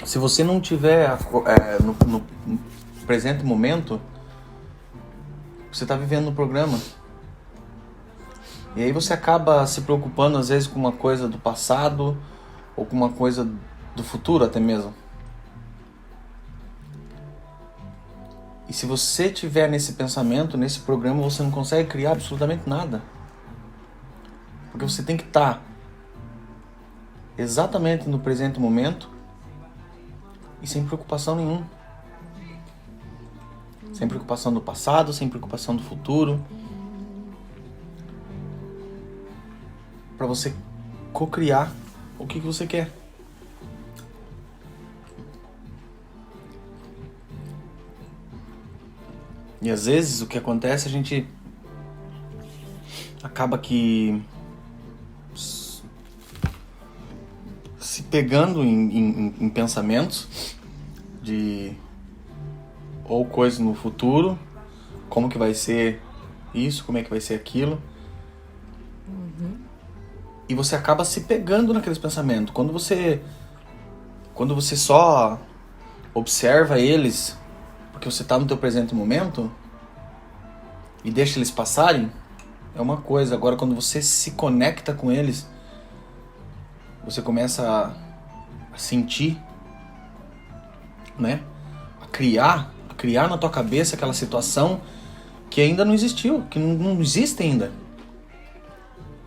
Se você não tiver no presente momento, você está vivendo no programa. E aí você acaba se preocupando às vezes com uma coisa do passado ou com uma coisa do futuro até mesmo. E se você tiver nesse pensamento, nesse programa, você não consegue criar absolutamente nada. Porque você tem que estar exatamente no presente momento e sem preocupação nenhuma. Sem preocupação do passado, sem preocupação do futuro. Para você co-criar o que você quer. E às vezes o que acontece, a gente acaba que se pegando em pensamentos de ou coisas no futuro, como que vai ser isso, como é que vai ser aquilo. E você acaba se pegando naqueles pensamentos. Quando você só observa eles, porque você está no teu presente momento, e deixa eles passarem, é uma coisa. Agora, quando você se conecta com eles, você começa a sentir, né? A criar na tua cabeça aquela situação que ainda não existiu, que não existe ainda.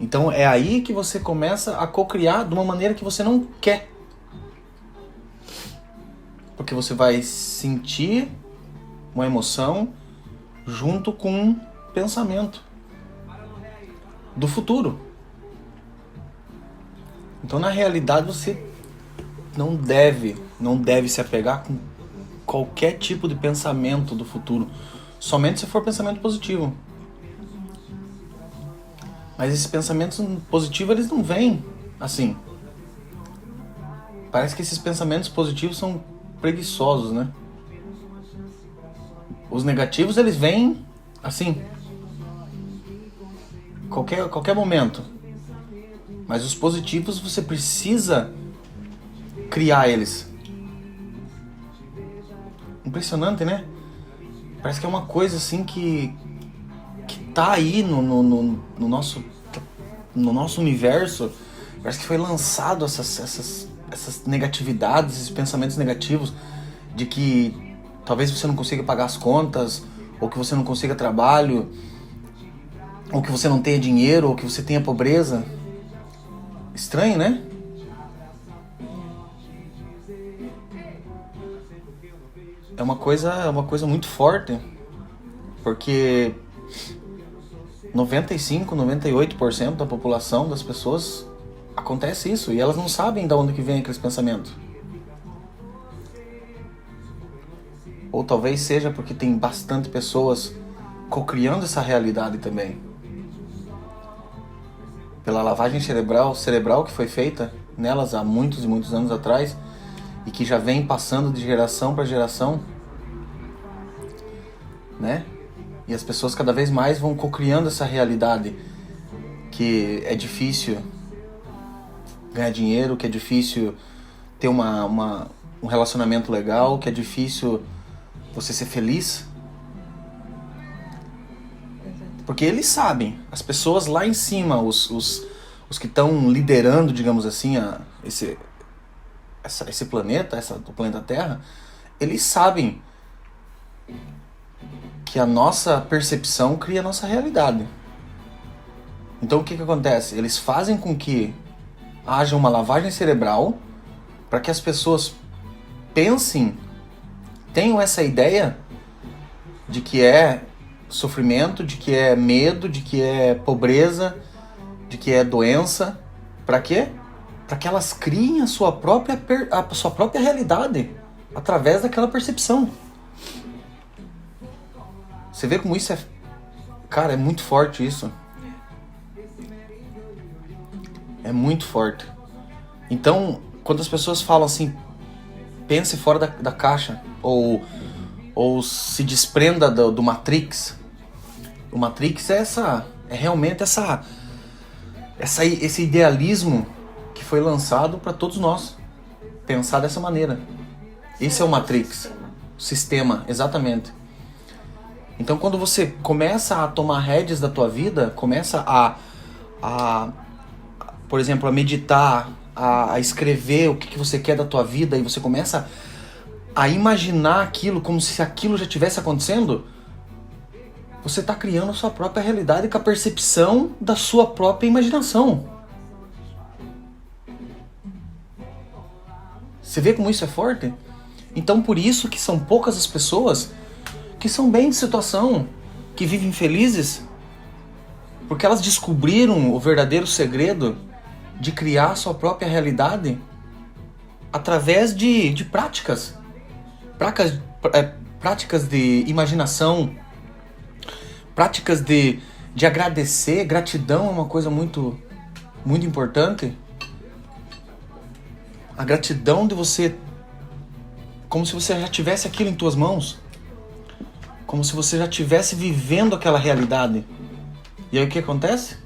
Então é aí que você começa a co-criar de uma maneira que você não quer. Porque você vai sentir uma emoção junto com um pensamento do futuro. Então na realidade você não deve se apegar com qualquer tipo de pensamento do futuro. Somente se for pensamento positivo. Mas esses pensamentos positivos, eles não vêm assim. Parece que esses pensamentos positivos são preguiçosos, né? Os negativos, eles vêm assim. Qualquer momento. Mas os positivos, você precisa criar eles. Impressionante, né? Parece que é uma coisa assim que tá aí no nosso universo. Parece que foi lançado essas negatividades, esses pensamentos negativos de que talvez você não consiga pagar as contas, ou que você não consiga trabalho, ou que você não tenha dinheiro, ou que você tenha pobreza. Estranho, né? É uma coisa muito forte, porque 95, 98% da população, das pessoas, acontece isso, e elas não sabem de onde que vem aqueles pensamentos. Ou talvez seja porque tem bastante pessoas co-criando essa realidade também. Pela lavagem cerebral que foi feita nelas há muitos e muitos anos atrás, e que já vem passando de geração para geração, né? E as pessoas cada vez mais vão co-criando essa realidade, que é difícil ganhar dinheiro, que é difícil ter um relacionamento legal, que é difícil você ser feliz. Porque eles sabem, as pessoas lá em cima, os que estão liderando, digamos assim, esse planeta, o planeta Terra, eles sabem que a nossa percepção cria a nossa realidade. Então o que acontece? Eles fazem com que haja uma lavagem cerebral para que as pessoas pensem, tenham essa ideia de que é sofrimento, de que é medo, de que é pobreza, de que é doença. Para quê? Para que elas criem a sua própria realidade através daquela percepção. Você vê como isso é... Cara, é muito forte isso. É muito forte. Então, quando as pessoas falam assim, pense fora da caixa, ou se desprenda do Matrix. O Matrix é realmente esse idealismo que foi lançado para todos nós. Pensar dessa maneira. Esse é o Matrix. O sistema, exatamente. Então quando você começa a tomar rédeas da tua vida, começa por exemplo, a meditar, a escrever o que você quer da tua vida, e você começa a imaginar aquilo como se aquilo já estivesse acontecendo, você está criando a sua própria realidade com a percepção da sua própria imaginação. Você vê como isso é forte? Então por isso que são poucas as pessoas que são bem de situação, que vivem felizes, porque elas descobriram o verdadeiro segredo de criar sua própria realidade através de práticas. Práticas de imaginação, práticas de agradecer. Gratidão é uma coisa muito, muito importante. A gratidão de você, como se você já tivesse aquilo em tuas mãos, como se você já estivesse vivendo aquela realidade. E aí o que acontece?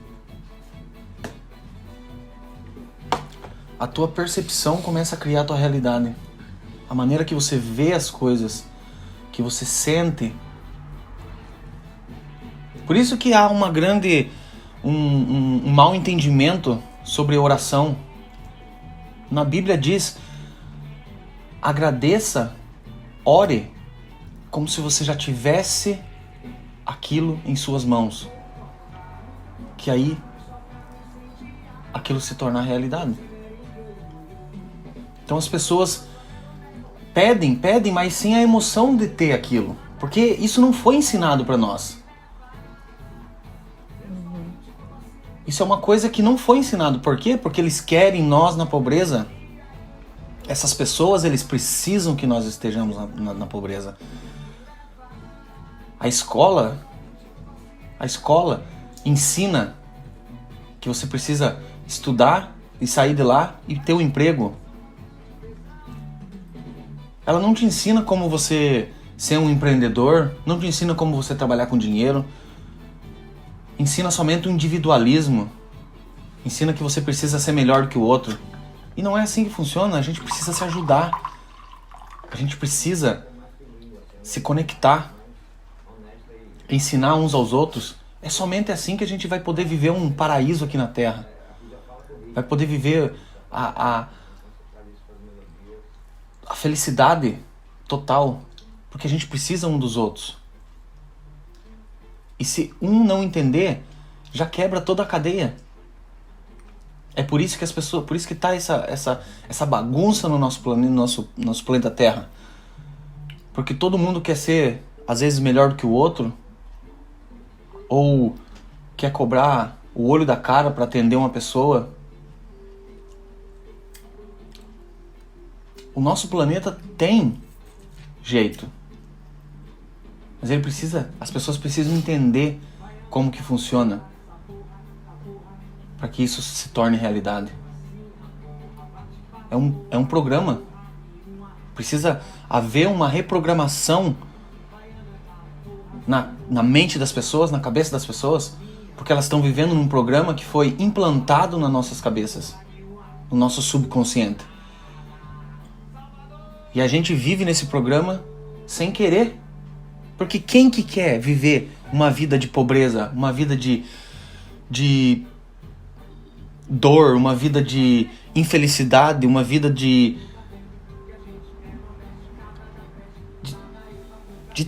A tua percepção começa a criar a tua realidade. A maneira que você vê as coisas, que você sente. Por isso que há um mau entendimento sobre oração. Na Bíblia diz: agradeça, ore, como se você já tivesse aquilo em suas mãos. Que aí aquilo se torna realidade. Então as pessoas pedem, mas sem a emoção de ter aquilo. Porque isso não foi ensinado para nós. Isso é uma coisa que não foi ensinado. Por quê? Porque eles querem nós na pobreza. Essas pessoas, eles precisam que nós estejamos na pobreza. A escola ensina que você precisa estudar e sair de lá e ter um emprego. Ela não te ensina como você ser um empreendedor, não te ensina como você trabalhar com dinheiro. Ensina somente o individualismo. Ensina que você precisa ser melhor do que o outro. E não é assim que funciona. A gente precisa se ajudar. A gente precisa se conectar. Ensinar uns aos outros. É somente assim que a gente vai poder viver um paraíso aqui na Terra. Vai poder viver a felicidade total. Porque a gente precisa um dos outros. E se um não entender, já quebra toda a cadeia. É por isso que as pessoas, por isso que tá essa bagunça no nosso planeta Terra. Porque todo mundo quer ser, às vezes, melhor do que o outro, ou quer cobrar o olho da cara para atender uma pessoa. O nosso planeta tem jeito. Mas as pessoas precisam entender como que funciona para que isso se torne realidade. É um programa. Precisa haver uma reprogramação na mente das pessoas, na cabeça das pessoas, porque elas estão vivendo num programa que foi implantado nas nossas cabeças, no nosso subconsciente. E a gente vive nesse programa sem querer. Porque quem que quer viver uma vida de pobreza, uma vida de dor, uma vida de infelicidade, uma vida de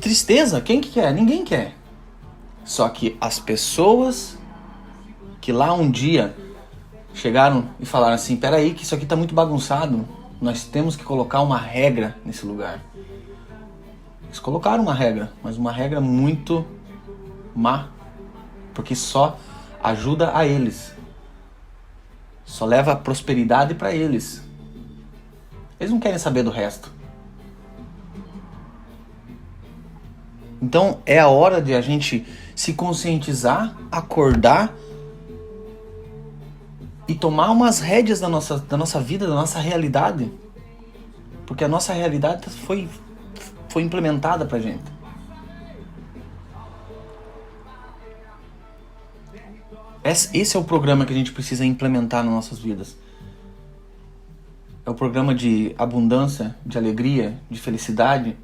tristeza? Quem que quer? Ninguém quer. Só que as pessoas que lá um dia chegaram e falaram assim: peraí, que isso aqui tá muito bagunçado, nós temos que colocar uma regra nesse lugar. Eles colocaram uma regra, mas uma regra muito má, porque só ajuda a eles, só leva a prosperidade para eles. Eles não querem saber do resto. Então é a hora de a gente se conscientizar, acordar e tomar umas rédeas da nossa vida, da nossa realidade, porque a nossa realidade foi implementada pra gente. Esse é o programa que a gente precisa implementar nas nossas vidas. É o programa de abundância, de alegria, de felicidade,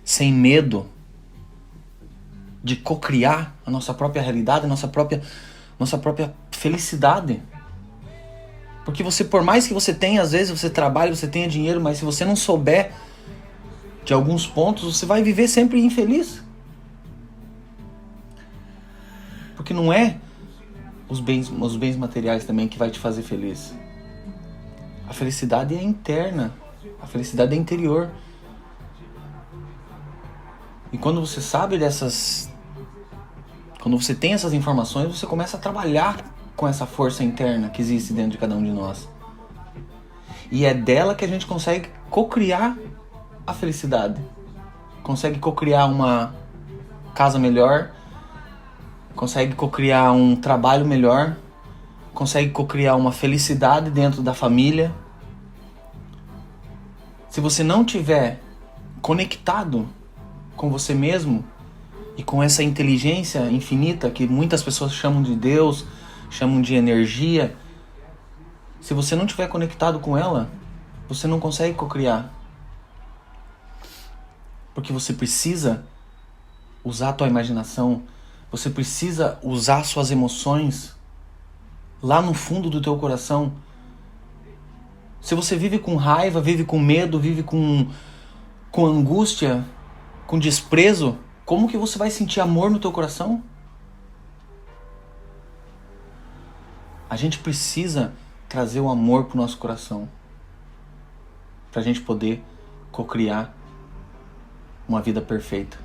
sem medo de cocriar a nossa própria realidade, a nossa própria felicidade. Porque você, por mais que você tenha, às vezes você trabalha, você tenha dinheiro, mas se você não souber de alguns pontos, você vai viver sempre infeliz. Porque não é os bens materiais também que vai te fazer feliz. A felicidade é interna, a felicidade é interior. E quando você sabe quando você tem essas informações, você começa a trabalhar com essa força interna que existe dentro de cada um de nós. E é dela que a gente consegue cocriar a felicidade. Consegue cocriar uma casa melhor, consegue cocriar um trabalho melhor, consegue cocriar uma felicidade dentro da família. Se você não tiver conectado com você mesmo e com essa inteligência infinita que muitas pessoas chamam de Deus, chamam de energia, se você não tiver conectado com ela, você não consegue cocriar. Porque você precisa usar a tua imaginação, você precisa usar suas emoções lá no fundo do teu coração. Se você vive com raiva, vive com medo, vive com angústia, com desprezo, como que você vai sentir amor no teu coração? A gente precisa trazer o amor pro nosso coração, pra gente poder cocriar uma vida perfeita.